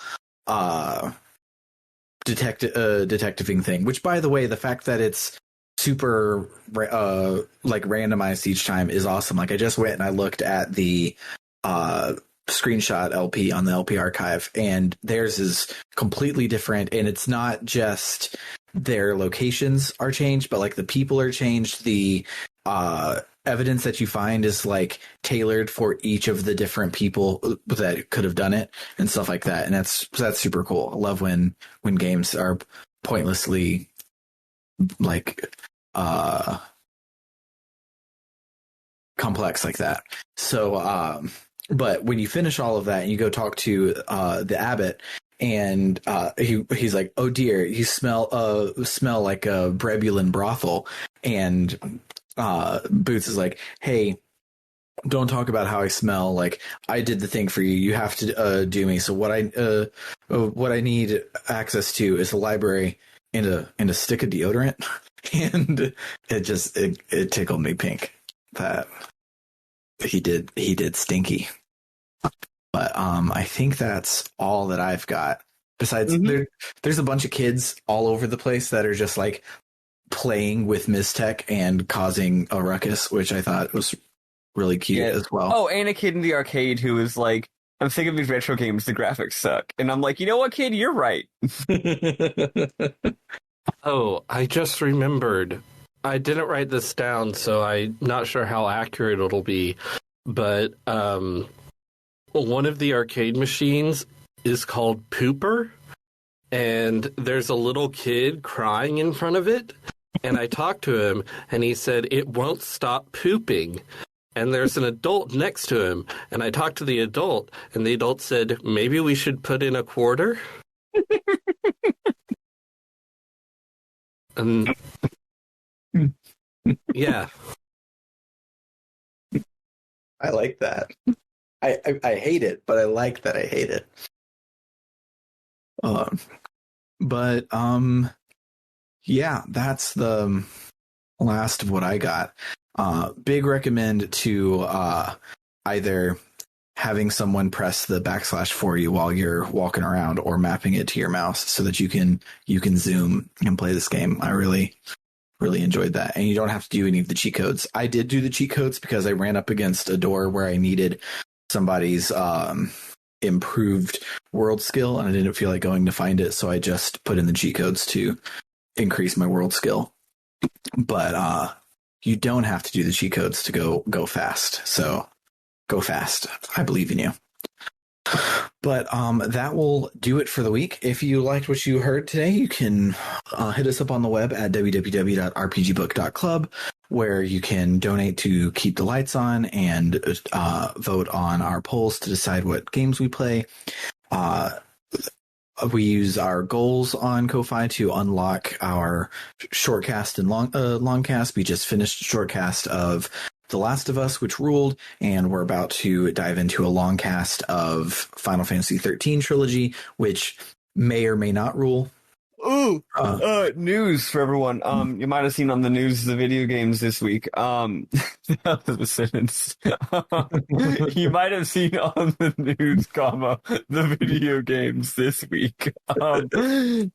detectiving thing, which, by the way, the fact that it's super like randomized each time is awesome. Like, I just went and I looked at the screenshot LP on the LP archive, and theirs is completely different, and it's not just their locations are changed, but like the people are changed, the evidence that you find is like tailored for each of the different people that could have done it and stuff like that. And that's super cool. I love when games are pointlessly like complex like that. So but when you finish all of that and you go talk to the abbot, and he's like, "Oh dear, you smell like a Brebulin brothel." And Boots is like, "Hey, don't talk about how I smell. Like, I did the thing for you. You have to do me. So what I need access to is a library and a stick of deodorant." And it tickled me pink that he did stinky. But I think that's all that I've got. Besides, there's a bunch of kids all over the place that are just like playing with Mistech and causing a ruckus, which I thought was really cute as well. Oh, and a kid in the arcade who is like, "I'm sick of these retro games. The graphics suck." And I'm like, you know what, kid? You're right. Oh, I just remembered. I didn't write this down, so I'm not sure how accurate it'll be. But one of the arcade machines is called Pooper, and there's a little kid crying in front of it. And I talked to him, and he said it won't stop pooping. And there's an adult next to him, and I talked to the adult, and the adult said, maybe we should put in a quarter. And yeah, I like that. I hate it, but I like that I hate it. But yeah, that's the last of what I got. Big recommend to either having someone press the backslash for you while you're walking around, or mapping it to your mouse so that you can zoom and play this game. I really enjoyed that. And you don't have to do any of the cheat codes. I did do the cheat codes because I ran up against a door where I needed somebody's improved world skill, and I didn't feel like going to find it, so I just put in the cheat codes to increase my world skill. But you don't have to do the cheat codes to go fast. So go fast. I believe in you. But that will do it for the week. If you liked what you heard today, you can hit us up on the web at www.rpgbook.club, where you can donate to keep the lights on and vote on our polls to decide what games we play. We use our goals on Ko-Fi to unlock our shortcast and longcast. We just finished a shortcast of The Last of Us, which ruled, and we're about to dive into a long cast of Final Fantasy XIII Trilogy, which may or may not rule. Ooh, news for everyone. You might have seen on the news the video games this week. That was a sentence. You might have seen on the news, the video games this week. They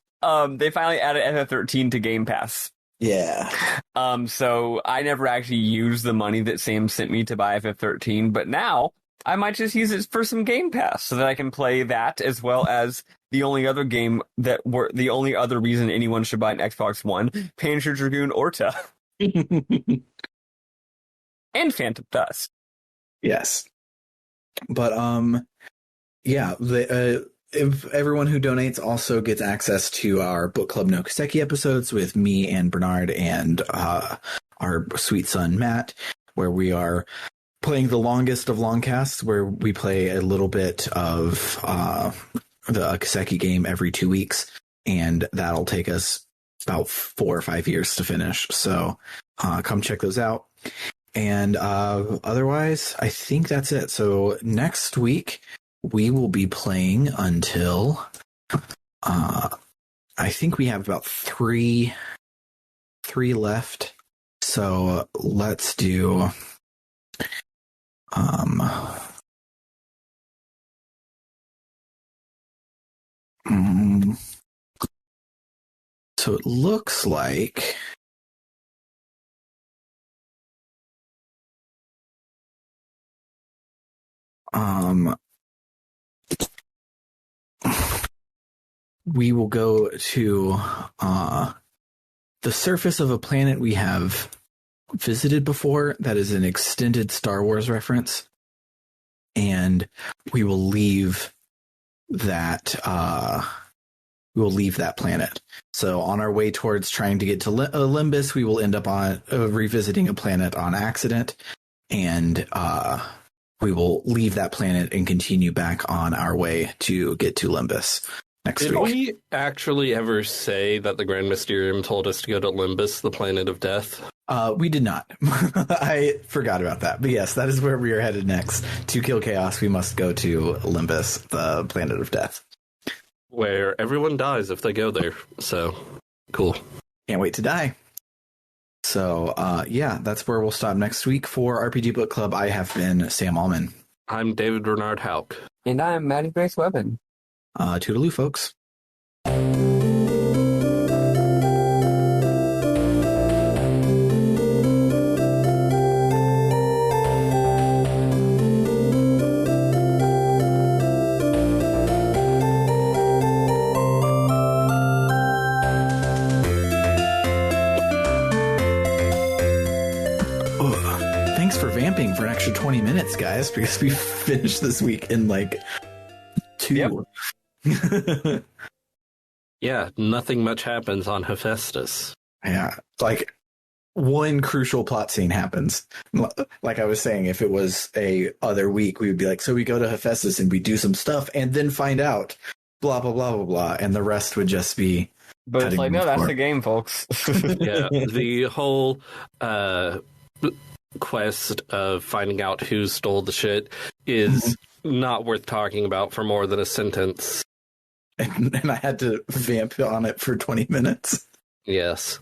finally added FF13 to Game Pass. Yeah. So I never actually used the money that Sam sent me to buy FF13, but now I might just use it for some Game Pass so that I can play that, as well as the only other reason anyone should buy an Xbox One, Panzer Dragoon Orta. And Phantom Dust. Yes. But yeah, if everyone who donates also gets access to our Book Club no Kaseki episodes with me and Bernard and our sweet son Matt, where we are playing the longest of longcasts, where we play a little bit of the Kaseki game every 2 weeks, and that'll take us about 4 or 5 years to finish. So come check those out. And otherwise, I think that's it. So next week, we will be playing until I think we have about three left. So let's do so it looks like we will go to the surface of a planet we have visited before that is an extended Star Wars reference, and we will leave that planet. So on our way towards trying to get to Olympus, we will end up on revisiting a planet on accident, and we will leave that planet and continue back on our way to get to Olympus next Did week. we actually ever say that the Grand Mysterium told us to go to Olympus, the planet of death? We did not. I forgot about that. But yes, that is where we are headed next. To kill chaos, we must go to Olympus, the planet of death. Where everyone dies if they go there. So, cool. Can't wait to die. So, yeah, that's where we'll stop next week for RPG Book Club. I have been Sam Allman. I'm David Bernard Hauk. And I'm Maddy Grace Webbin. Toodaloo, folks. Thanks for vamping for an extra 20 minutes, guys, because we finished this week in like 2. Yep. Yeah, nothing much happens on Hephaestus. Yeah, like one crucial plot scene happens. Like I was saying, if it was a other week, we would be like, so we go to Hephaestus and we do some stuff and then find out blah, blah, blah, blah, blah. And the rest would just be. But it's like, no, that's the game, folks. Yeah, the whole quest of finding out who stole the shit is not worth talking about for more than a sentence. And I had to vamp on it for 20 minutes. Yes.